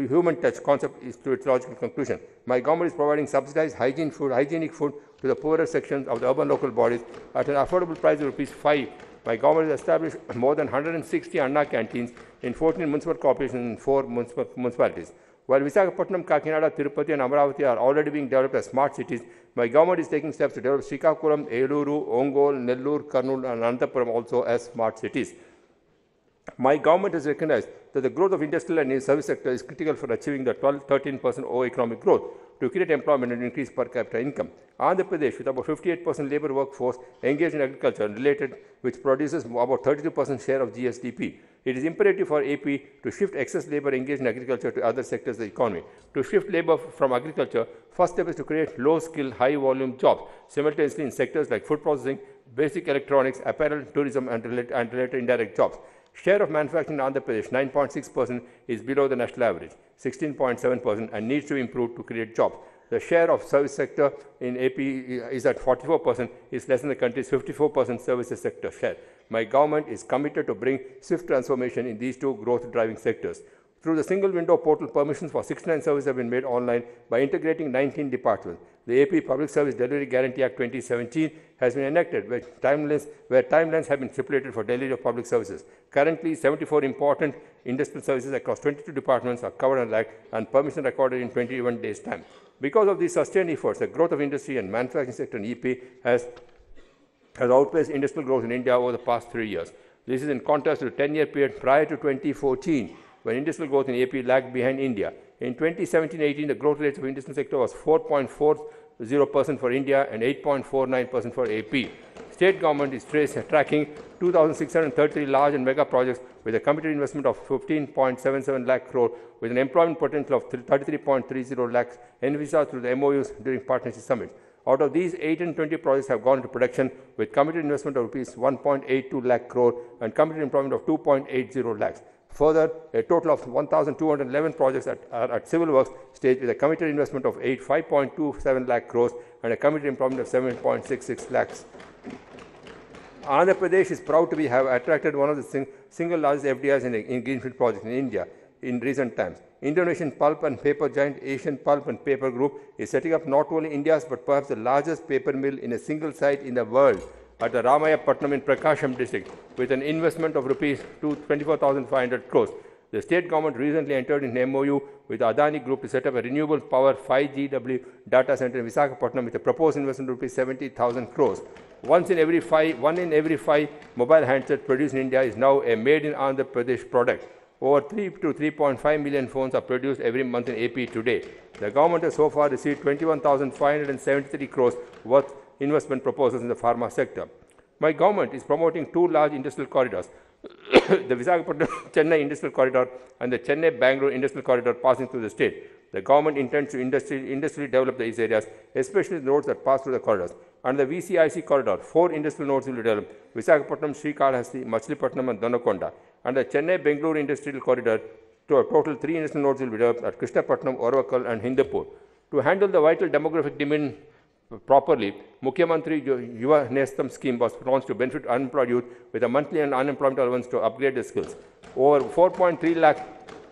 human touch concept is to its logical conclusion. My government is providing subsidized hygienic food to the poorer sections of the urban local bodies at an affordable price of ₹5. My government has established more than 160 Anna canteens in 14 municipal corporations and 4 municipalities. While Visakhapatnam, Kakinada, Tirupati and Amaravati are already being developed as smart cities, my government is taking steps to develop Srikakulam, Eluru, Ongole, Nellore, Kurnool and Anantapuram also as smart cities. My government has recognized that the growth of industrial and service sector is critical for achieving the 12-13% overall economic growth to create employment and increase per capita income. Andhra Pradesh, with about 58% labor workforce engaged in agriculture and related, which produces about 32% share of GSDP. It is imperative for AP to shift excess labor engaged in agriculture to other sectors of the economy. To shift labor from agriculture, first step is to create low-skill, high-volume jobs, simultaneously in sectors like food processing, basic electronics, apparel, tourism and related indirect jobs. Share of manufacturing in Andhra Pradesh, 9.6%, is below the national average, 16.7%, and needs to improve to create jobs. The share of service sector in AP is at 44%, is less than the country's 54% services sector share. My government is committed to bring swift transformation in these two growth-driving sectors. Through the single window portal, permissions for 69 services have been made online by integrating 19 departments. The AP Public Service Delivery Guarantee Act 2017 has been enacted where timelines have been stipulated for delivery of public services. Currently, 74 important industrial services across 22 departments are covered under the Act and permission recorded in 21 days' time. Because of these sustained efforts, the growth of industry and manufacturing sector in EP has outpaced industrial growth in India over the past 3 years. This is in contrast to the 10-year period prior to 2014, when industrial growth in AP lagged behind India. In 2017-18, the growth rates of industrial sector was 4.40% for India and 8.49% for AP. State government is tracking 2,633 large and mega projects with a committed investment of 15.77 lakh crore with an employment potential of 33.30 lakhs envisaged through the MOUs during partnership summits. Out of these, 820 projects have gone into production with committed investment of rupees 1.82 lakh crore and committed employment of 2.80 lakhs. Further, a total of 1,211 projects are at civil works stage with a committed investment of 5.27 lakh crores and a committed employment of 7.66 lakhs. Andhra Pradesh is proud to have attracted one of the single largest FDIs in greenfield projects in India in recent times. Indonesian pulp and paper giant Asian Pulp and Paper Group is setting up not only India's but perhaps the largest paper mill in a single site in the world at the Ramayapatnam in Prakasham district with an investment of rupees 24,500 crores. The state government recently entered an MOU with the Adani Group to set up a renewable power 5GW data center in Visakhapatnam with a proposed investment of rupees 70,000 crores. One in every five mobile handsets produced in India is now a made in Andhra Pradesh product. Over 3 to 3.5 million phones are produced every month in AP today. The government has so far received 21,573 crores worth investment proposals in the pharma sector. My government is promoting two large industrial corridors, the Visakhapatnam-Chennai Industrial Corridor and the Chennai-Bangalore Industrial Corridor passing through the state. The government intends to industrially develop these areas, especially the roads that pass through the corridors. Under the VCIC corridor, 4 industrial nodes will be developed: Visakhapatnam, Srikalahasti, Machilipatnam and Donakonda. Under the Chennai-Bangalore Industrial Corridor, total 3 industrial nodes will be developed at Krishnapatnam, Orvakal and Hindupur. To handle the vital demographic demand properly, Mukhyamantri Yuva Nestam scheme was launched to benefit unemployed youth with a monthly and unemployment allowance to upgrade their skills. Over 4.3 lakh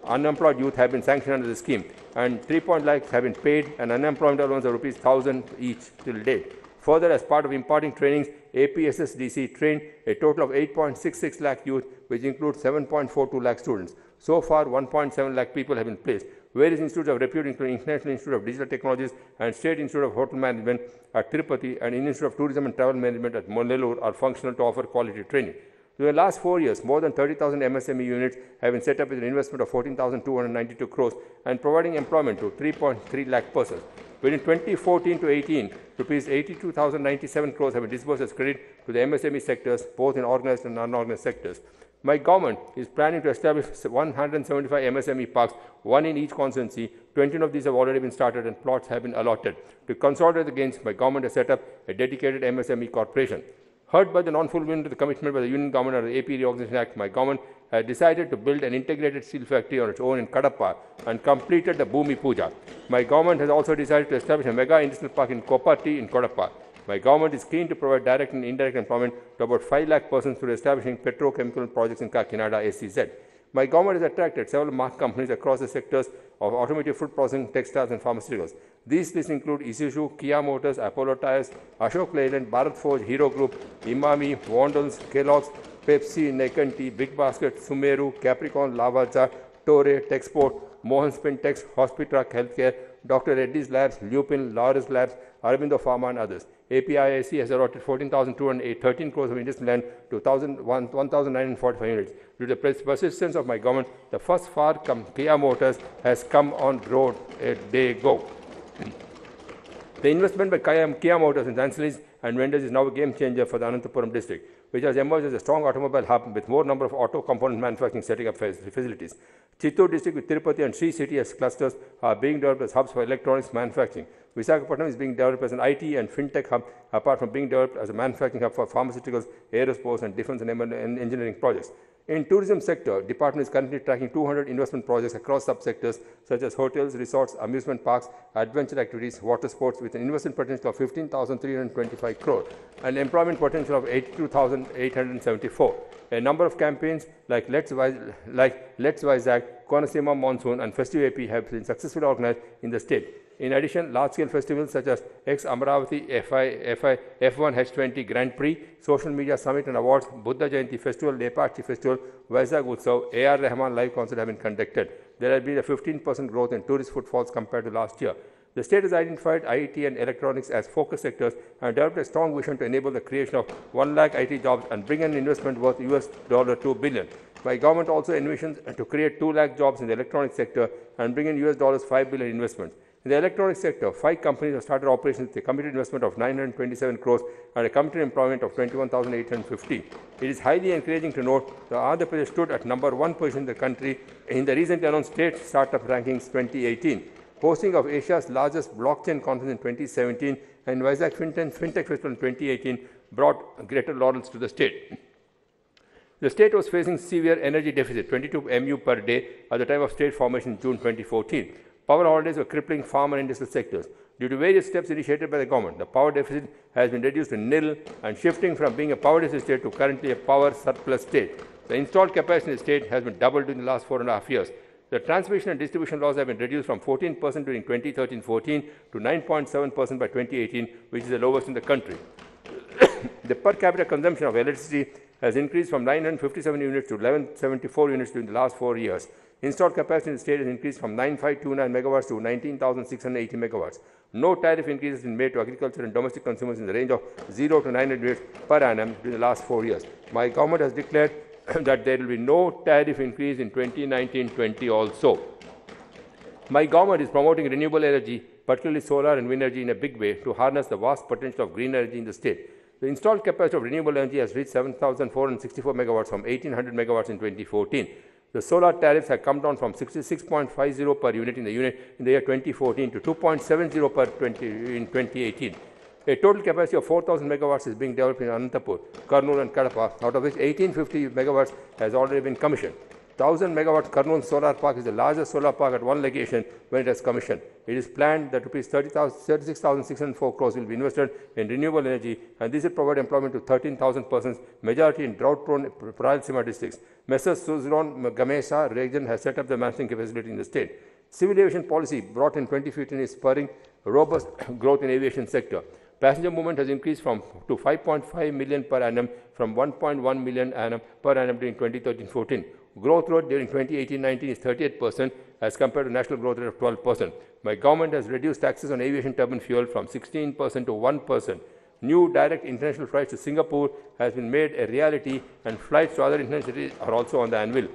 unemployed youth have been sanctioned under the scheme, and 3.0 lakhs have been paid an unemployment allowance of rupees 1,000 each till date. Further, as part of imparting trainings, APSSDC trained a total of 8.66 lakh youth, which includes 7.42 lakh students. So far, 1.7 lakh people have been placed. Various institutes of repute, including International Institute of Digital Technologies and State Institute of Hotel Management at Tirupati and Institute of Tourism and Travel Management at Monelur, are functional to offer quality training. During the last 4 years, more than 30,000 MSME units have been set up with an investment of 14,292 crores and providing employment to 3.3 lakh persons. Between 2014 to 18, rupees 82,097 crores have been disbursed as credit to the MSME sectors, both in organized and unorganized sectors. My government is planning to establish 175 MSME parks, 1 in each constituency. 20 of these have already been started and plots have been allotted. To consolidate the gains, my government has set up a dedicated MSME corporation. Hurt by the non-fulfillment of the commitment by the Union Government under the AP Reorganization Act, my government has decided to build an integrated steel factory on its own in Kadapa and completed the Bhumi Puja. My government has also decided to establish a mega industrial park in Kopati in Kadapa. My government is keen to provide direct and indirect employment to about 5 lakh persons through establishing petrochemical projects in Kakinada, SCZ. My government has attracted several marque companies across the sectors of automotive, food processing, textiles and pharmaceuticals. These lists include Isuzu, Kia Motors, Apollo Tyres, Ashok Leyland, Bharat Forge, Hero Group, Imami, Wandels, Kellogg's, Pepsi, Nekanti, Big Basket, Sumeru, Capricorn, Lavazza, Torre, Texport, Mohan Spintex, Hospitrak Healthcare, Dr. Reddy's Labs, Lupin, Laurus Labs, Aurobindo Pharma and others. APIIC has allotted 14,213 crores of industrial land to 1,945 units. Due to the persistence of my government, the first far Kia Motors has come on road a day ago. The investment by Kia Motors in ancillaries and vendors is now a game changer for the Anantapuram district, which has emerged as a strong automobile hub with more number of auto component manufacturing setting up facilities. Chittoor district with Tirupati and Sri City as clusters are being developed as hubs for electronics manufacturing. Visakhapatnam is being developed as an IT and fintech hub, apart from being developed as a manufacturing hub for pharmaceuticals, aerospace and defense and engineering projects. In tourism sector, department is currently tracking 200 investment projects across subsectors such as hotels, resorts, amusement parks, adventure activities, water sports, with an investment potential of 15,325 crore and employment potential of 82,874. A number of campaigns like Let's Vizag, Konasema Monsoon and Festive AP have been successfully organized in the state. In addition, large-scale festivals such as Amravati F1 H20 Grand Prix, Social Media Summit and Awards, Buddha Jayanti Festival, Lepachi Festival, Vizag Utsav, A.R. Rahman Live Concert have been conducted. There has been a 15% growth in tourist footfalls compared to last year. The state has identified IT and electronics as focus sectors and developed a strong vision to enable the creation of 1 lakh IT jobs and bring an investment worth $2 billion. My government also envisions to create 2 lakh jobs in the electronics sector and bring in $5 billion investments. In the electronics sector, 5 companies have started operations with a committed investment of 927 crores and a committed employment of 21,850. It is highly encouraging to note that Andhra Pradesh stood at number 1 position in the country in the recently announced State Startup Rankings 2018. Hosting of Asia's largest blockchain conference in 2017 and Vizag Fintech Festival in 2018 brought greater laurels to the state. The state was facing severe energy deficit, 22 MU per day, at the time of state formation in June 2014. Power holidays were crippling farm and industrial sectors. Due to various steps initiated by the government, the power deficit has been reduced to nil and shifting from being a power deficit state to currently a power surplus state. The installed capacity in the state has been doubled in the last 4.5 years. The transmission and distribution loss have been reduced from 14% during 2013-14 to 9.7% by 2018, which is the lowest in the country. The per capita consumption of electricity has increased from 957 units to 1174 units during the last 4 years. Installed capacity in the state has increased from 9529 megawatts to 19,680 megawatts. No tariff increases been made to agriculture and domestic consumers in the range of 0 to 900 units per annum during the last 4 years. My government has declared that there will be no tariff increase in 2019-20 also. My government is promoting renewable energy, particularly solar and wind energy, in a big way to harness the vast potential of green energy in the state. The installed capacity of renewable energy has reached 7,464 megawatts from 1,800 megawatts in 2014. The solar tariffs have come down from 66.50 per unit in the year 2014 to 2.70 in 2018. A total capacity of 4,000 megawatts is being developed in Anantapur, Kurnool and Kadapa, out of which 1,850 megawatts has already been commissioned. 1,000 megawatt Kurnool solar park is the largest solar park at one location when it has commissioned. It is planned that rupees 36,604 crores will be invested in renewable energy, and this will provide employment to 13,000 persons, majority in drought-prone Rayalaseema districts. Messrs. Suzlon Gamesa region has set up the manufacturing facility in the state. Civil aviation policy brought in 2015 is spurring robust growth in aviation sector. Passenger movement has increased to 5.5 million per annum from 1.1 million per annum during 2013-14. Growth rate during 2018-19 is 38% as compared to national growth rate of 12%. My government has reduced taxes on aviation turbine fuel from 16% to 1%. New direct international flights to Singapore has been made a reality, and flights to other international cities are also on the anvil.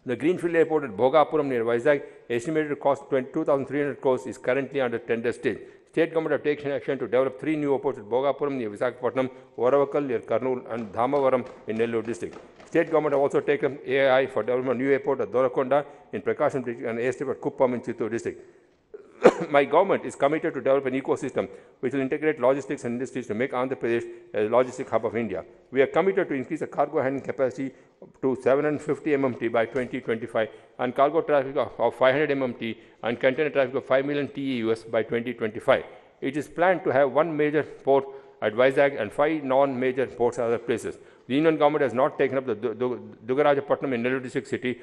The Greenfield Airport at Bhogapuram near Vizag, estimated to cost 2,300 crores, is currently under tender stage. State government have taken action to develop 3 new airports at Bhogapuram near Visakhapatnam, Varavakal near Kurnool, and Dhamavaram in Nellore district. State government have also taken AII for development of new airport at Dorakonda in Prakasam district and airstrip at Kuppam in Chittoor district. My government is committed to develop an ecosystem which will integrate logistics and industries to make Andhra Pradesh a logistic hub of India. We are committed to increase the cargo handling capacity to 750 MMT by 2025 and cargo traffic of 500 MMT and container traffic of 5 million TEUs by 2025. It is planned to have 1 major port at Vizag and 5 non-major ports at other places. The Union government has not taken up the Dugarajapatnam in Nellore district city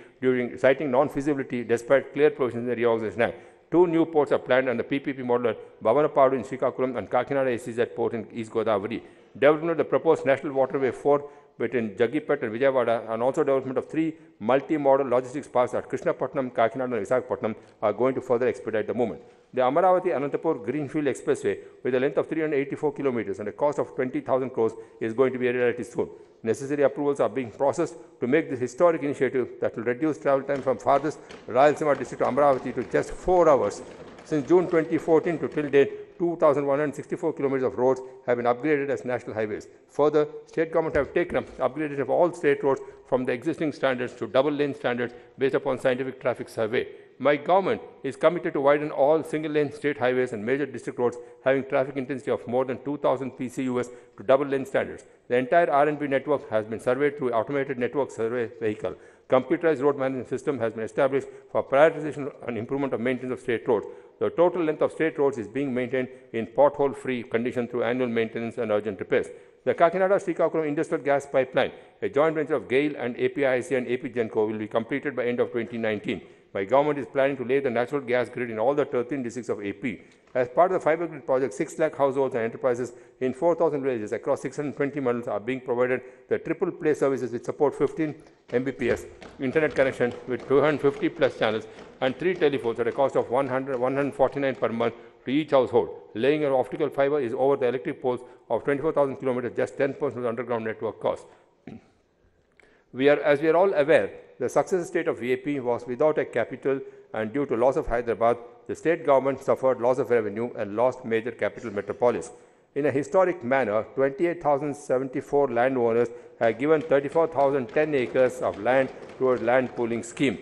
citing non-feasibility despite clear provisions in the Reorganization Act. 2 new ports are planned under PPP model at Bhavanapadu in Srikakulam and Kakinada SEZ port in East Godavari. Development of the proposed National Waterway 4 between Jagipet and Vijayawada, and also development of 3 multi-modal logistics parks at Krishnapatnam, Kakinada and Visakhapatnam are going to further expedite the movement. The Amaravati-Anantapur Greenfield Expressway, with a length of 384 kilometers and a cost of 20,000 crores, is going to be a reality soon. Necessary approvals are being processed to make this historic initiative that will reduce travel time from farthest Rayalaseema district to Amaravati to just 4 hours. Since June 2014 to till date, 2,164 kilometers of roads have been upgraded as national highways. Further, state government have taken up upgradation of all state roads from the existing standards to double-lane standards based upon scientific traffic survey. My government is committed to widen all single-lane state highways and major district roads having traffic intensity of more than 2,000 PCUs to double-lane standards. The entire R&B network has been surveyed through automated network survey vehicle. Computerized road management system has been established for prioritization and improvement of maintenance of state roads. The total length of state roads is being maintained in pothole-free condition through annual maintenance and urgent repairs. The Kakinada-Srikakulam Industrial Gas Pipeline, a joint venture of GAIL and APIC and AP Genco, will be completed by end of 2019. My government is planning to lay the natural gas grid in all the 13 districts of AP. As part of the fiber grid project, 6 lakh households and enterprises in 4,000 villages across 620 mandals are being provided the triple play services which support 15 Mbps internet connection with 250 plus channels and 3 telephones at a cost of 149 per month to each household. Laying of optical fiber is over the electric poles of 24,000 kilometers, just 10% of the underground network cost. As we are all aware, the success state of AP was without a capital, and due to loss of Hyderabad, the state government suffered loss of revenue and lost major capital metropolis. In a historic manner, 28,074 landowners have given 34,010 acres of land towards land pooling scheme.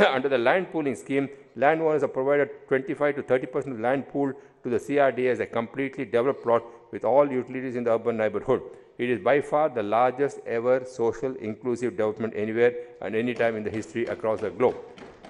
Under the land pooling scheme, landowners are provided 25 to 30% of land pooled to the CRDA as a completely developed plot with all utilities in the urban neighborhood. It is by far the largest ever social inclusive development anywhere and anytime in the history across the globe.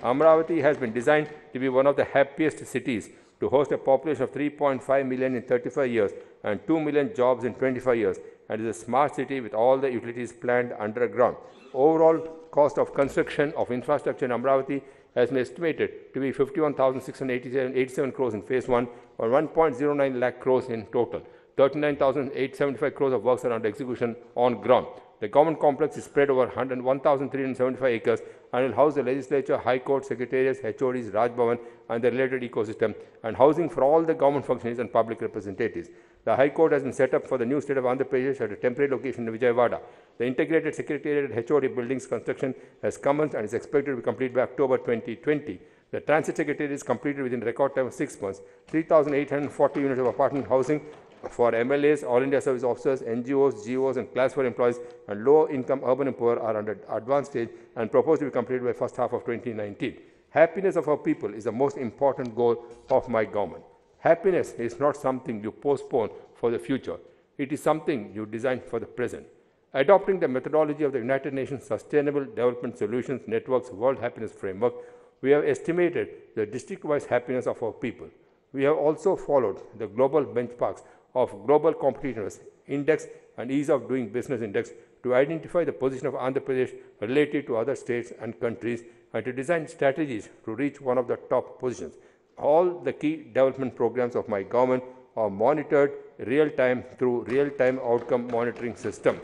Amravati has been designed to be one of the happiest cities to host a population of 3.5 million in 35 years and 2 million jobs in 25 years, and is a smart city with all the utilities planned underground. Overall cost of construction of infrastructure in Amravati has been estimated to be 51,687 crores in phase 1 or 1.09 lakh crores in total. 39,875 crores of works are under execution on ground. The government complex is spread over 1,375 acres and will house the legislature, high court, secretariats, HODs, Raj Bhavan and the related ecosystem, and housing for all the government functionaries and public representatives. The High Court has been set up for the new state of Andhra Pradesh at a temporary location in Vijayawada. The integrated secretariat and HOD buildings construction has commenced and is expected to be complete by October 2020. The transit secretariat is completed within a record time of 6 months. 3,840 units of apartment housing for MLAs, All India Service Officers, NGOs, GOs and Class 4 employees and low-income urban and poor are under advanced stage and proposed to be completed by first half of 2019. Happiness of our people is the most important goal of my government. Happiness is not something you postpone for the future. It is something you design for the present. Adopting the methodology of the United Nations Sustainable Development Solutions Network's World Happiness Framework, we have estimated the district-wise happiness of our people. We have also followed the global benchmarks of Global Competitiveness Index and Ease of Doing Business Index to identify the position of Andhra Pradesh relative to other states and countries and to design strategies to reach one of the top positions. All the key development programs of my government are monitored real-time through real-time outcome monitoring system.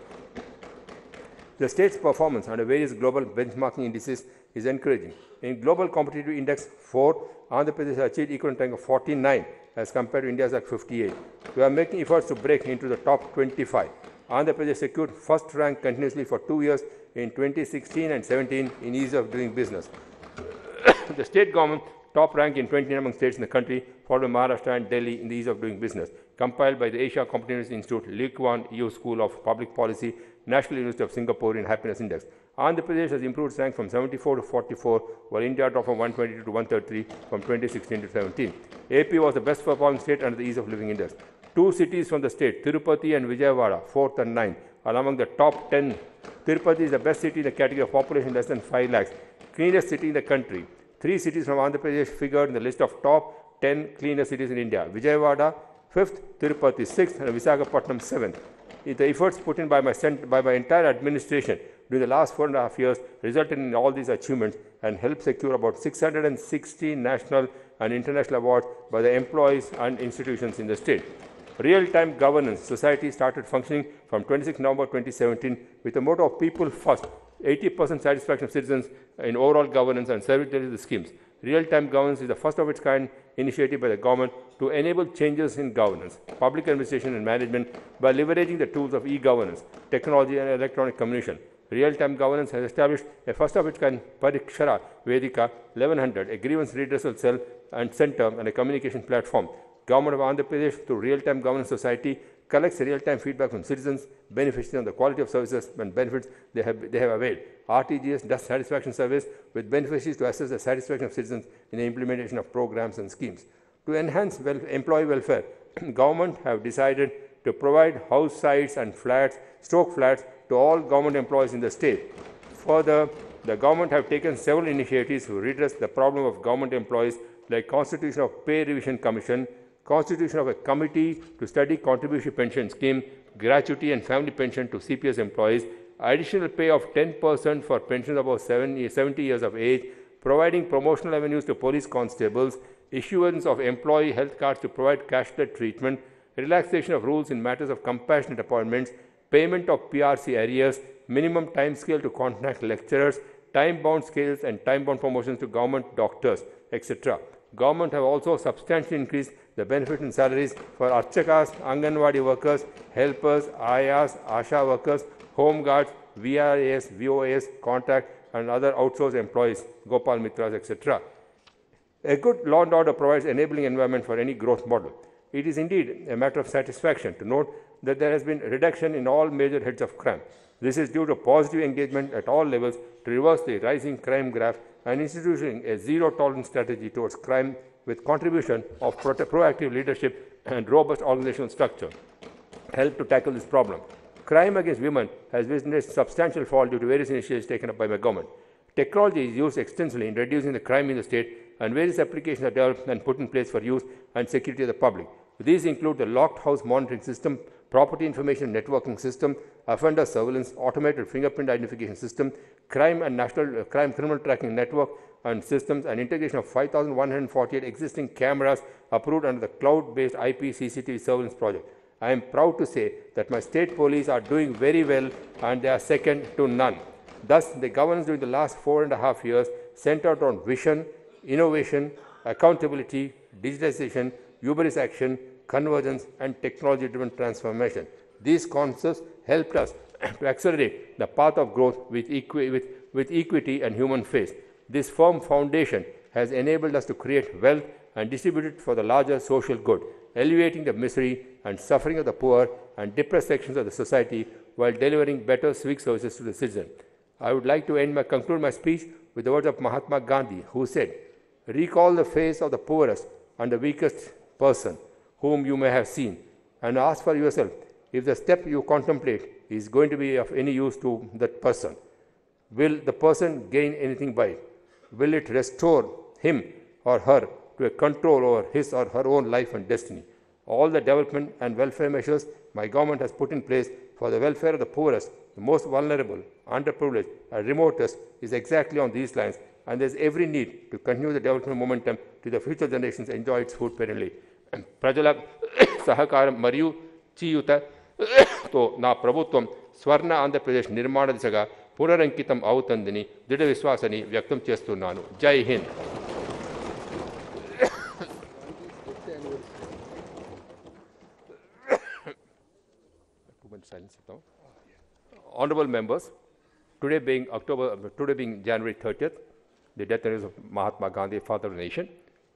The state's performance under various global benchmarking indices is encouraging. In Global Competitive Index 4, Andhra Pradesh has achieved equivalent rank of 49 as compared to India's at 58. We are making efforts to break into the top 25. Andhra Pradesh secured first rank continuously for 2 years in 2016 and 17 in ease of doing business. The state government top rank in 29 among states in the country, followed by Maharashtra and Delhi in the ease of doing business. Compiled by the Asia Competitiveness Institute, Lee Kuan Yew School of Public Policy, National University of Singapore in Happiness Index. Andhra Pradesh has improved its rank from 74 to 44, while India dropped from 122 to 133 from 2016 to 17. AP was the best performing state under the Ease of Living Index. 2 cities from the state, Tirupati and Vijayawada, 4th and 9th, are among the top 10. Tirupati is the best city in the category of population less than 5 lakhs, cleanest city in the country. 3 cities from Andhra Pradesh figured in the list of top 10 cleanest cities in India. Vijayawada, 5th, Tirupati, 6th, and Visakhapatnam, 7th. The efforts put in by my entire administration during the last 4.5 years resulted in all these achievements and helped secure about 660 national and international awards by the employees and institutions in the state. Real-time governance society started functioning from 26 November 2017 with the motto of people first, 80% satisfaction of citizens in overall governance and service delivery schemes. Real-time governance is the first of its kind initiative by the government to enable changes in governance, public administration and management by leveraging the tools of e-governance, technology and electronic communication. Real-time governance has established a first of its kind Parikshara Vedika 1100, a grievance redressal cell and center and a communication platform. Government of Andhra Pradesh through Real-Time Governance Society collects real-time feedback from citizens, beneficiaries on the quality of services and benefits they have availed. RTGS does satisfaction surveys with beneficiaries to assess the satisfaction of citizens in the implementation of programs and schemes. To enhance employee welfare, government have decided to provide house sites and flats, stroke flats to all government employees in the state. Further, the government have taken several initiatives to redress the problem of government employees like Constitution of Pay Revision Commission, Constitution of a Committee to Study Contributory Pension Scheme, gratuity and family pension to CPS employees, additional pay of 10% for pensions above 70 years of age, providing promotional avenues to police constables, issuance of employee health cards to provide cashless treatment, relaxation of rules in matters of compassionate appointments, payment of PRC arrears, minimum time scale to contact lecturers, time-bound scales and time-bound promotions to government doctors, etc. Government have also substantially increased the benefits and salaries for Archakas, Anganwadi workers, helpers, Ayas, Asha workers, home guards, VRAs, VOAs, contract and other outsourced employees, Gopal Mitras, etc. A good law and order provides enabling environment for any growth model. It is indeed a matter of satisfaction to note that there has been a reduction in all major heads of crime. This is due to positive engagement at all levels to reverse the rising crime graph and instituting a zero-tolerance strategy towards crime with contribution of proactive leadership and robust organizational structure help to tackle this problem. Crime against women has witnessed substantial fall due to various initiatives taken up by my government. Technology is used extensively in reducing the crime in the state, and various applications are developed and put in place for use and security of the public. These include the locked house monitoring system, property information networking system, offender surveillance, automated fingerprint identification system, crime and national crime criminal tracking network and systems, and integration of 5,148 existing cameras approved under the cloud-based IP CCTV surveillance project. I am proud to say that my state police are doing very well and they are second to none. Thus, the governance during the last 4.5 years centered on vision, innovation, accountability, digitization, humorous action, convergence, and technology-driven transformation. These concepts helped us to accelerate the path of growth with equity and human face. This firm foundation has enabled us to create wealth and distribute it for the larger social good, alleviating the misery and suffering of the poor and depressed sections of the society while delivering better civic services to the citizen. I would like to conclude my speech with the words of Mahatma Gandhi, who said, "Recall the face of the poorest and the weakest person whom you may have seen, and ask for yourself if the step you contemplate is going to be of any use to that person. Will the person gain anything by it? Will it restore him or her to a control over his or her own life and destiny? All the development and welfare measures my government has put in place for the welfare of the poorest, the most vulnerable, underprivileged, and remotest is exactly on these lines, and there is every need to continue the development momentum to the future generations enjoy its fruit perennially. ప్రజల సహకారం మరియు చేయూతతో నా ప్రభుత్వం స్వర్ణ ఆంధ్రప్రదేశ్ నిర్మాణ దిశగా పునరంకితం అవుతుందని దృఢ విశ్వాసాన్ని వ్యక్తం చేస్తున్నాను. జై Hind. Honorable members, today being January 30th, the death anniversary of Mahatma Gandhi, father of the nation,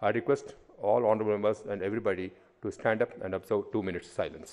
I request all honorable members and everybody to stand up and observe 2 minutes silence.